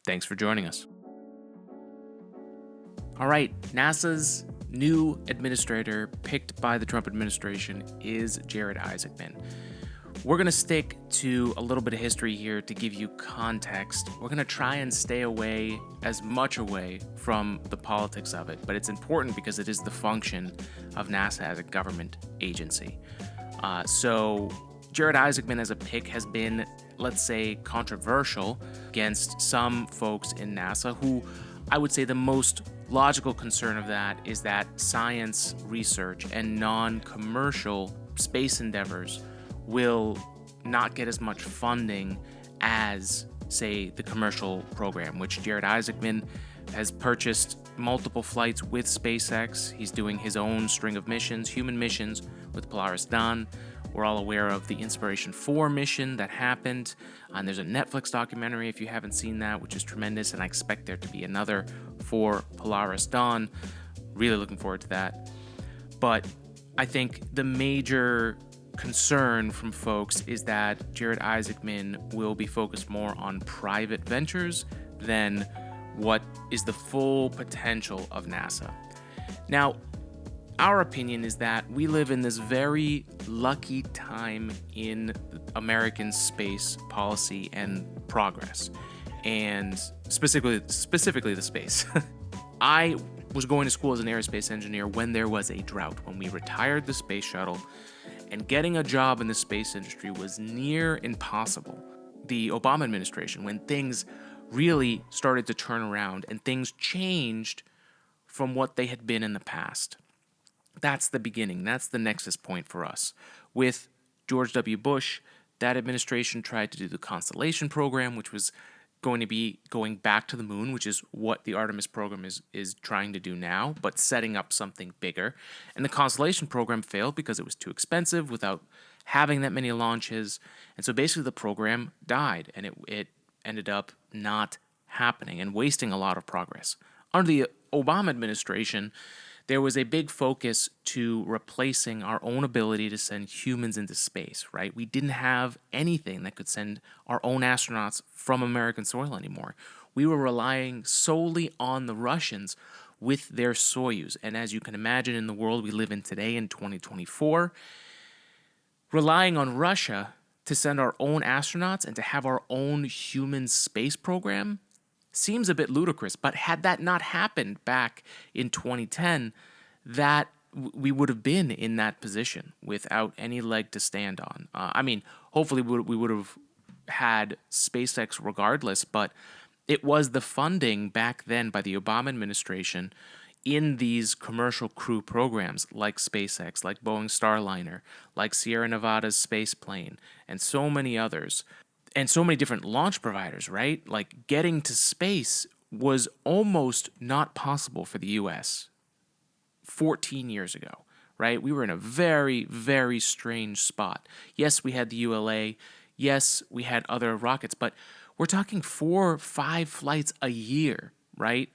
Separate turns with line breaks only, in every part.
Thanks for joining us. All right, NASA's new administrator picked by the Trump administration is Jared Isaacman. We're going to stick to a little bit of history here to give you context. We're going to try and stay away, as much away from the politics of it, but it's important because it is the function of NASA as a government agency. So Jared Isaacman as a pick has been, let's say, controversial against some folks in NASA who I would say the most logical concern of that is that science research and non-commercial space endeavors will not get as much funding as, say, the commercial program, which Jared Isaacman has purchased multiple flights with SpaceX. He's doing his own string of missions, human missions with Polaris Dawn. We're all aware of the Inspiration 4 mission that happened, and there's a Netflix documentary if you haven't seen that, which is tremendous, and I expect there to be another for Polaris Dawn. Really looking forward to that. But I think the major concern from folks is that Jared Isaacman will be focused more on private ventures than what is the full potential of NASA. Now, our opinion is that we live in this very lucky time in American space policy and progress, and specifically the space. I was going to school as an aerospace engineer when there was a drought, when we retired the space shuttle, and getting a job in the space industry was near impossible. The Obama administration, when things really started to turn around and things changed from what they had been in the past. That's the beginning. That's the nexus point for us. With George W. Bush, that administration tried to do the Constellation program, which was going to be going back to the moon, which is what the Artemis program is trying to do now, but setting up something bigger. And the Constellation program failed because it was too expensive without having that many launches. And so basically the program died, and it ended up not happening and wasting a lot of progress. Under the Obama administration, there was a big focus to replacing our own ability to send humans into space, right? We didn't have anything that could send our own astronauts from American soil anymore. We were relying solely on the Russians with their Soyuz. And as you can imagine, in the world we live in today in 2024, relying on Russia to send our own astronauts and to have our own human space program seems a bit ludicrous, but had that not happened back in 2010, that we would have been in that position without any leg to stand on. Hopefully we would have had SpaceX regardless, but it was the funding back then by the Obama administration in these commercial crew programs like SpaceX, like Boeing Starliner, like Sierra Nevada's space plane, and so many others. And so many different launch providers, right? Like getting to space was almost not possible for the US 14 years ago, right? We were in a very, very strange spot. Yes, we had the ULA. Yes, we had other rockets, but we're talking 4 or 5 flights a year, right?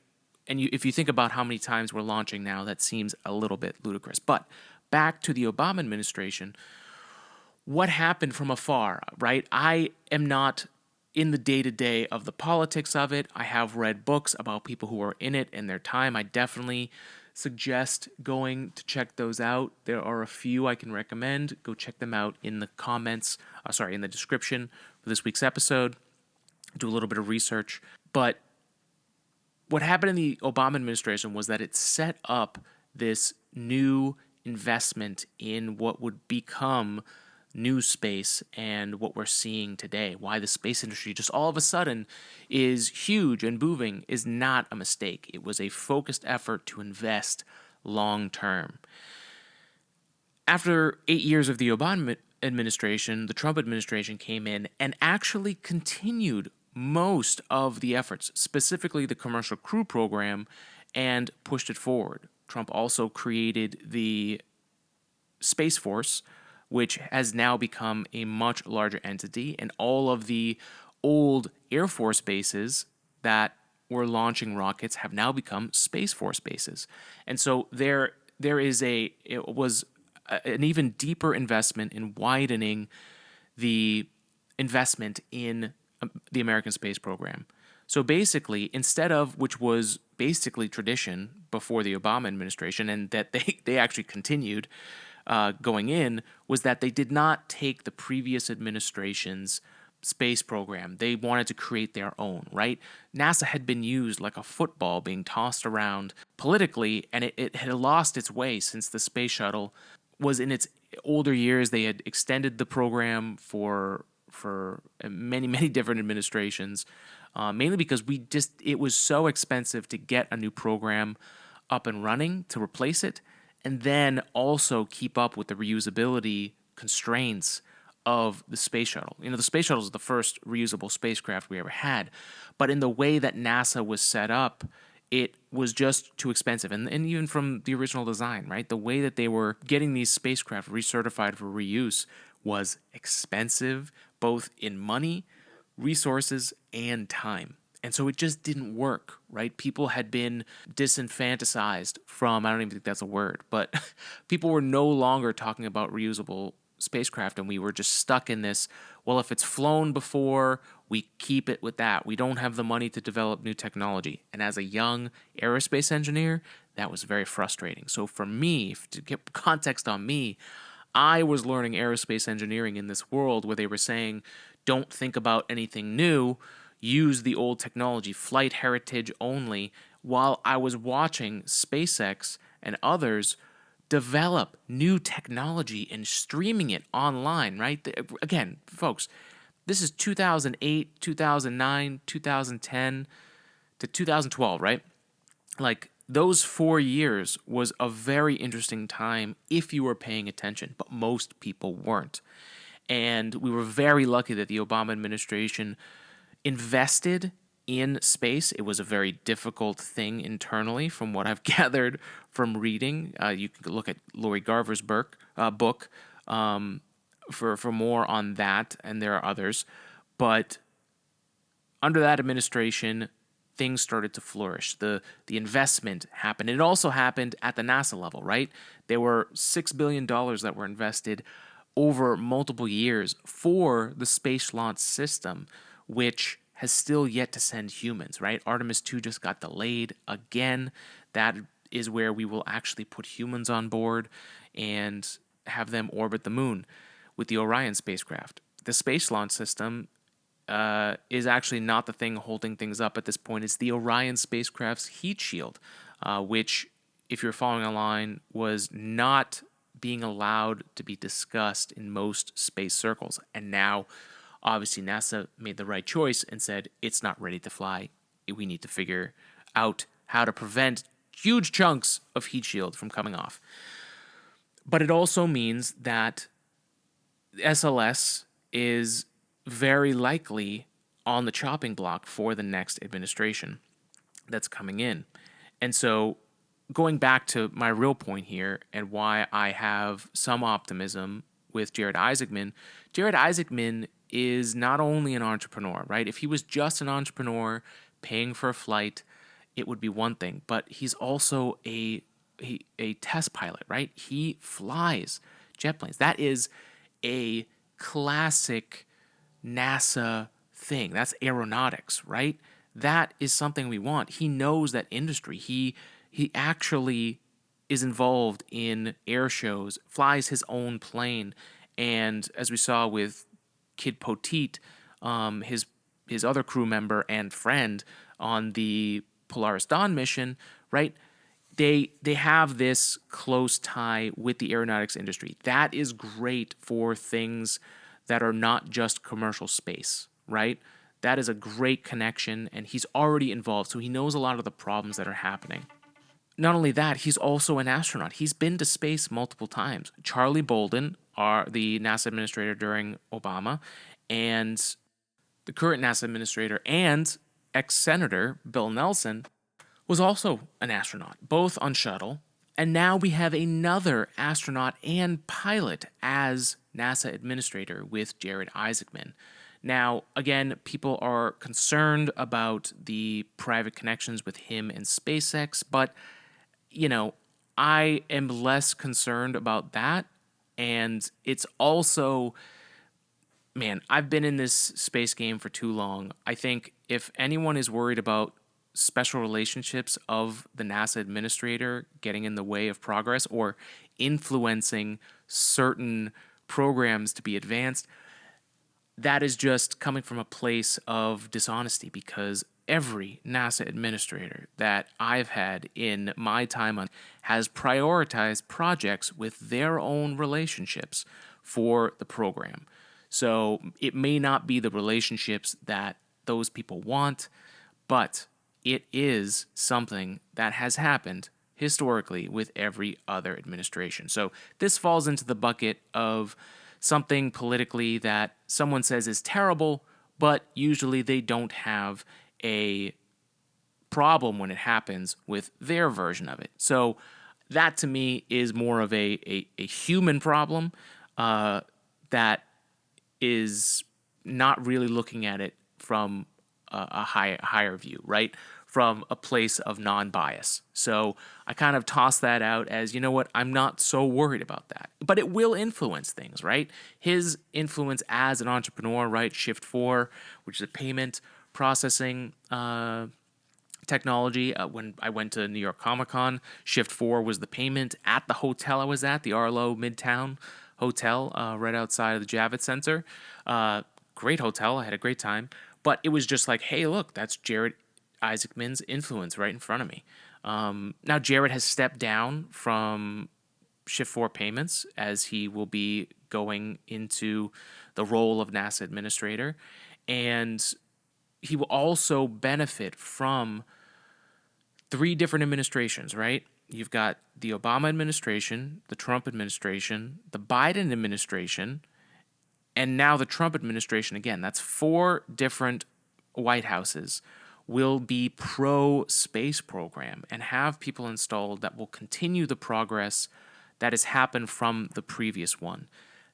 And if you think about how many times we're launching now, that seems a little bit ludicrous. But back to the Obama administration, what happened from afar, right? I am not in the day-to-day of the politics of it. I have read books about people who are in it and their time. I definitely suggest going to check those out. There are a few I can recommend. Go check them out in the in the description for this week's episode. Do a little bit of research. But what happened in the Obama administration was that it set up this new investment in what would become new space and what we're seeing today. Why the space industry just all of a sudden is huge and booming is not a mistake. It was a focused effort to invest long term. After 8 years of the Obama administration, the Trump administration came in and actually continued most of the efforts, specifically the commercial crew program, and pushed it forward. Trump also created the Space Force, which has now become a much larger entity, and all of the old Air Force bases that were launching rockets have now become Space Force bases. And so it was an even deeper investment in widening the investment in the American space program. So basically, instead of, which was basically tradition before the Obama administration, and that they actually continued going in, was that they did not take the previous administration's space program. They wanted to create their own, right? NASA had been used like a football being tossed around politically, and it had lost its way since the space shuttle was in its older years. They had extended the program for many, many different administrations, mainly because it was so expensive to get a new program up and running to replace it, and then also keep up with the reusability constraints of the space shuttle. The space shuttle is the first reusable spacecraft we ever had, but in the way that NASA was set up, it was just too expensive. And even from the original design, right? The way that they were getting these spacecraft recertified for reuse was expensive, both in money, resources, and time. And so it just didn't work, right? People had been disenfantasized from, I don't even think that's a word, but people were no longer talking about reusable spacecraft, and we were just stuck in this, well, if it's flown before, we keep it with that. We don't have the money to develop new technology. And as a young aerospace engineer, that was very frustrating. So for me, to get context on me, I was learning aerospace engineering in this world where they were saying, don't think about anything new, use the old technology, flight heritage only, while I was watching SpaceX and others develop new technology and streaming it online, right? Again, folks, this is 2008, 2009, 2010 to 2012, right? Like, those 4 years was a very interesting time if you were paying attention, but most people weren't. And we were very lucky that the Obama administration invested in space. It was a very difficult thing internally, from what I've gathered from reading. You can look at Lori Garver's book for more on that, and there are others. But under that administration, things started to flourish. The investment happened. It also happened at the NASA level, right? There were $6 billion that were invested over multiple years for the Space Launch System, which has still yet to send humans, right? Artemis 2 just got delayed again. That is where we will actually put humans on board and have them orbit the moon with the Orion spacecraft. The Space Launch System is actually not the thing holding things up at this point. It's the Orion spacecraft's heat shield, which, if you're following along, was not being allowed to be discussed in most space circles. And now, obviously, NASA made the right choice and said, it's not ready to fly. We need to figure out how to prevent huge chunks of heat shield from coming off. But it also means that SLS is very likely on the chopping block for the next administration that's coming in. And so, going back to my real point here and why I have some optimism with Jared Isaacman is not only an entrepreneur, right? If he was just an entrepreneur paying for a flight, it would be one thing. But he's also a test pilot, right? He flies jet planes. That is a classic NASA thing. That's aeronautics, right? That is something we want. He knows that industry. He actually is involved in air shows, flies his own plane, and as we saw with Kid Poteet, his other crew member and friend on the Polaris Dawn mission, right? They have this close tie with the aeronautics industry. That is great for things that are not just commercial space, right? That is a great connection, and he's already involved, so he knows a lot of the problems that are happening. Not only that, he's also an astronaut. He's been to space multiple times. Charlie Bolden, the NASA administrator during Obama, and the current NASA administrator and ex-senator Bill Nelson was also an astronaut, both on shuttle. And now we have another astronaut and pilot as NASA administrator with Jared Isaacman. Now, again, people are concerned about the private connections with him and SpaceX, but I am less concerned about that. And it's also man, I've been in this space game for too long. I think if anyone is worried about special relationships of the NASA administrator getting in the way of progress or influencing certain programs to be advanced, that is just coming from a place of dishonesty, because every NASA administrator that I've had in my time on has prioritized projects with their own relationships for the program. So it may not be the relationships that those people want, but it is something that has happened historically with every other administration. So this falls into the bucket of something politically that someone says is terrible, but usually they don't have a problem when it happens with their version of it. So that to me is more of a human problem that is not really looking at it from a higher view, right? From a place of non-bias. So I kind of toss that out as, you know what, I'm not so worried about that. But it will influence things, right? His influence as an entrepreneur, right? Shift 4, which is a payment processing technology. When I went to New York Comic Con, Shift 4 was the payment at the hotel I was at, the Arlo Midtown Hotel, right outside of the Javits Center. Great hotel. I had a great time. But it was just like, hey, look, that's Jared Isaacman's influence right in front of me. Now, Jared has stepped down from Shift 4 payments as he will be going into the role of NASA administrator. And he will also benefit from 3 different administrations, right? You've got the Obama administration, the Trump administration, the Biden administration, and now the Trump administration again. That's 4 different White Houses will be pro-space program and have people installed that will continue the progress that has happened from the previous one.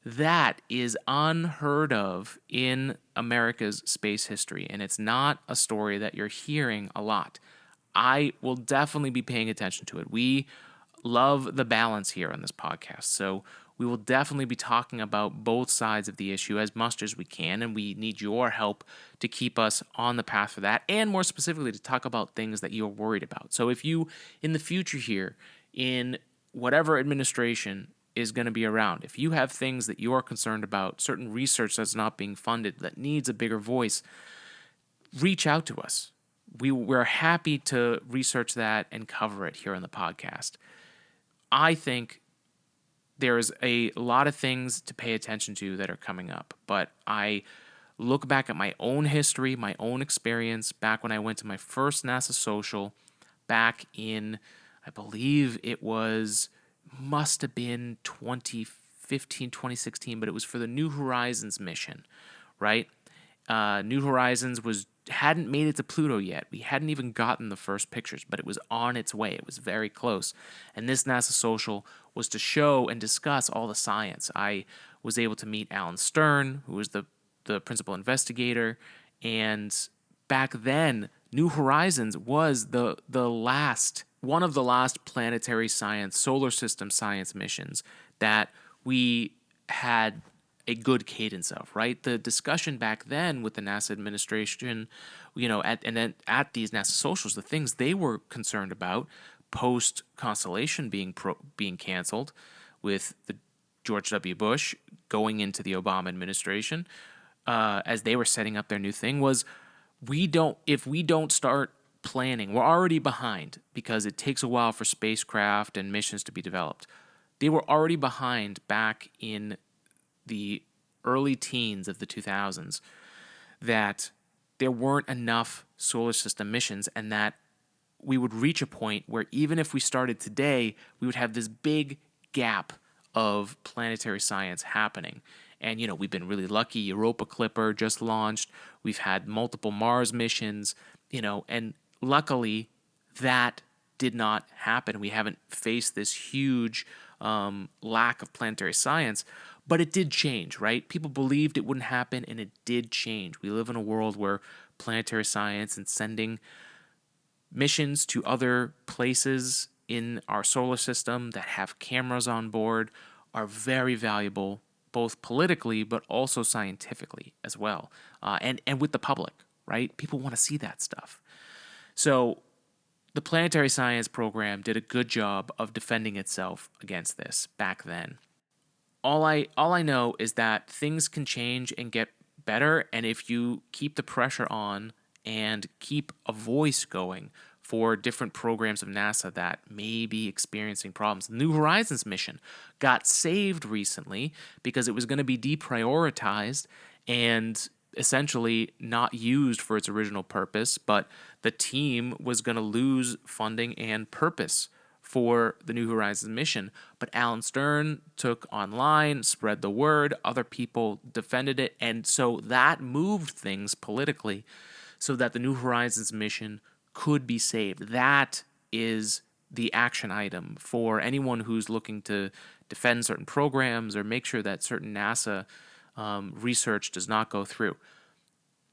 That is unheard of in America's space history, and it's not a story that you're hearing a lot. I will definitely be paying attention to it. We love the balance here on this podcast, so we will definitely be talking about both sides of the issue as much as we can, and we need your help to keep us on the path for that, and more specifically to talk about things that you're worried about. So if you, in the future here, in whatever administration is going to be around, if you have things that you are concerned about, certain research that's not being funded, that needs a bigger voice, reach out to us. We're happy to research that and cover it here on the podcast. I think there's a lot of things to pay attention to that are coming up, but I look back at my own history, my own experience, back when I went to my first NASA social, back in, I believe it must have been 2015, 2016, but it was for the New Horizons mission, right? New Horizons hadn't made it to Pluto yet. We hadn't even gotten the first pictures, but it was on its way. It was very close. And this NASA social was to show and discuss all the science. I was able to meet Alan Stern, who was the principal investigator, and back then, New Horizons was one of the last planetary science, solar system science missions that we had a good cadence of, right? The discussion back then with the NASA administration, at these NASA socials, the things they were concerned about post Constellation being canceled, with the George W. Bush going into the Obama administration, as they were setting up their new thing, was if we don't start planning, we're already behind because it takes a while for spacecraft and missions to be developed. They were already behind back in the early teens of the 2000s, that there weren't enough solar system missions, and that we would reach a point where even if we started today, we would have this big gap of planetary science happening. And, we've been really lucky. Europa Clipper just launched. We've had multiple Mars missions, and luckily that did not happen. We haven't faced this huge lack of planetary science, but it did change, right? People believed it wouldn't happen, and it did change. We live in a world where planetary science and sending missions to other places in our solar system that have cameras on board are very valuable both politically but also scientifically as well, and with the public, right? People want to see that stuff. So the planetary science program did a good job of defending itself against this back then. All I know is that things can change and get better, and if you keep the pressure on and keep a voice going for different programs of NASA that may be experiencing problems. The New Horizons mission got saved recently because it was going to be deprioritized and essentially not used for its original purpose, but the team was going to lose funding and purpose for the New Horizons mission. But Alan Stern took online, spread the word, other people defended it, and so that moved things politically so that the New Horizons mission could be saved. That is the action item for anyone who's looking to defend certain programs or make sure that certain NASA research does not go through.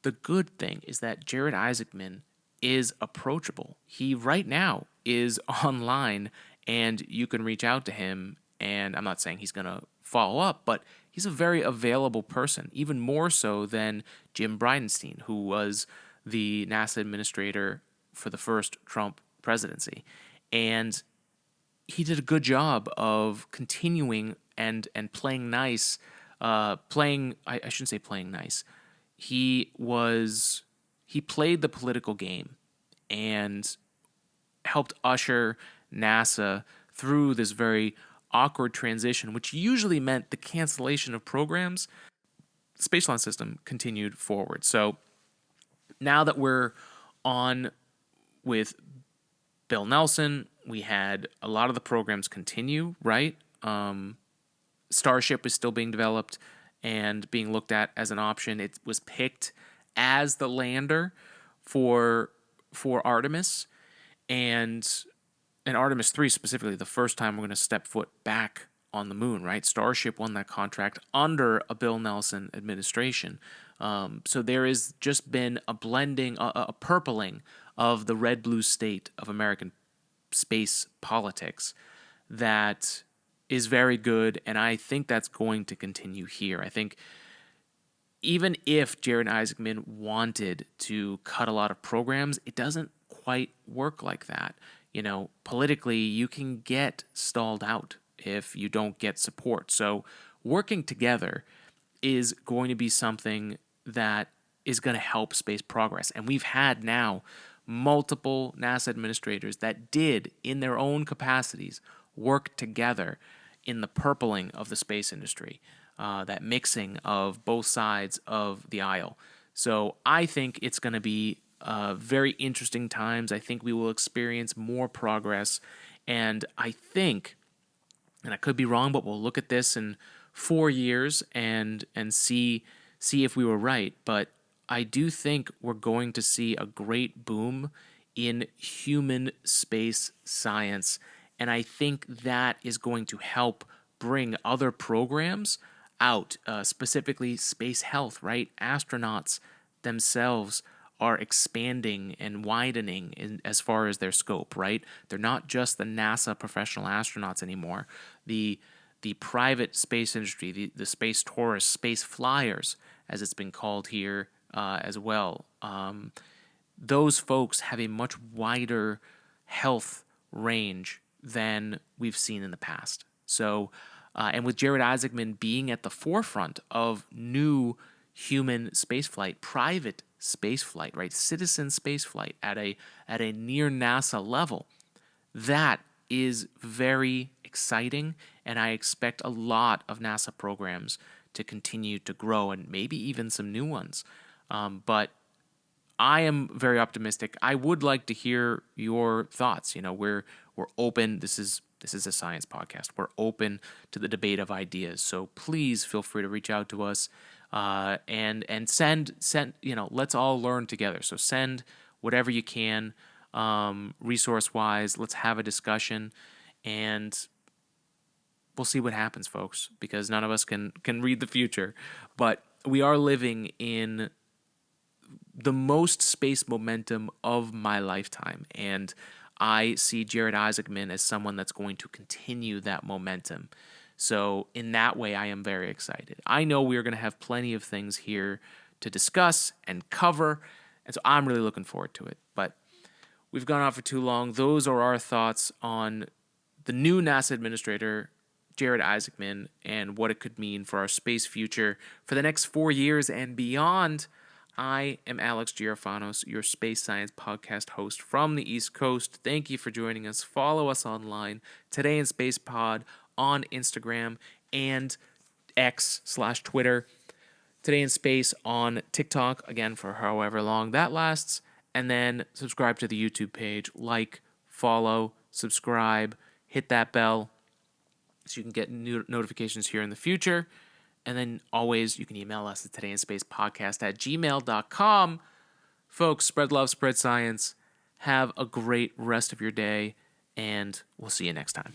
The good thing is that Jared Isaacman is approachable. He right now is online and you can reach out to him, and I'm not saying he's going to follow up, but he's a very available person, even more so than Jim Bridenstine, who was the NASA administrator for the first Trump presidency. And he did a good job of continuing and playing nice, I shouldn't say playing nice. He played the political game and helped usher NASA through this very awkward transition, which usually meant the cancellation of programs. The Space Launch System continued forward. So now that we're on with Bill Nelson, we had a lot of the programs continue, right? Starship is still being developed and being looked at as an option. It was picked as the lander for Artemis, and Artemis 3 specifically, the first time we're going to step foot back on the moon, right? Starship won that contract under a Bill Nelson administration. So there has just been a blending, a purpling of the red-blue state of American space politics that is very good, and I think that's going to continue here. I think even if Jared Isaacman wanted to cut a lot of programs, it doesn't quite work like that. You know, politically, you can get stalled out if you don't get support. So working together is going to be something that is going to help space progress. And we've had now multiple NASA administrators that did, in their own capacities, work together in the purpling of the space industry, that mixing of both sides of the aisle. So I think it's going to be very interesting times. I think we will experience more progress. And I think, and I could be wrong, but we'll look at this in 4 years and see if we were right. But I do think we're going to see a great boom in human space science. And I think that is going to help bring other programs out, specifically space health, right? Astronauts themselves are expanding and widening as far as their scope, right? They're not just the NASA professional astronauts anymore. The private space industry, the space tourists, space flyers, as it's been called here as well, those folks have a much wider health range than we've seen in the past. So, and with Jared Isaacman being at the forefront of new human spaceflight, private spaceflight, right, citizen spaceflight at a near NASA level, that is very exciting, and I expect a lot of NASA programs to continue to grow, and maybe even some new ones. But I am very optimistic. I would like to hear your thoughts. You know, we're open. This is a science podcast. We're open to the debate of ideas. So please feel free to reach out to us and send. You know, let's all learn together. So send whatever you can, resource wise. Let's have a discussion, and we'll see what happens, folks. Because none of us can read the future, but we are living in the most space momentum of my lifetime, and I see Jared Isaacman as someone that's going to continue that momentum. So in that way, I am very excited. I know we're going to have plenty of things here to discuss and cover, and so I'm really looking forward to it. But we've gone on for too long. Those are our thoughts on the new NASA administrator, Jared Isaacman, and what it could mean for our space future for the next 4 years and beyond. I am Alex Girofanos, your space science podcast host from the East Coast. Thank you for joining us. Follow us online, Today in Space Pod, on Instagram and X/Twitter. Today in Space on TikTok, again, for however long that lasts. And then subscribe to the YouTube page. Like, follow, subscribe, hit that bell so you can get new notifications here in the future. And then always, you can email us at todayinspacepodcast@gmail.com. Folks, spread love, spread science. Have a great rest of your day, and we'll see you next time.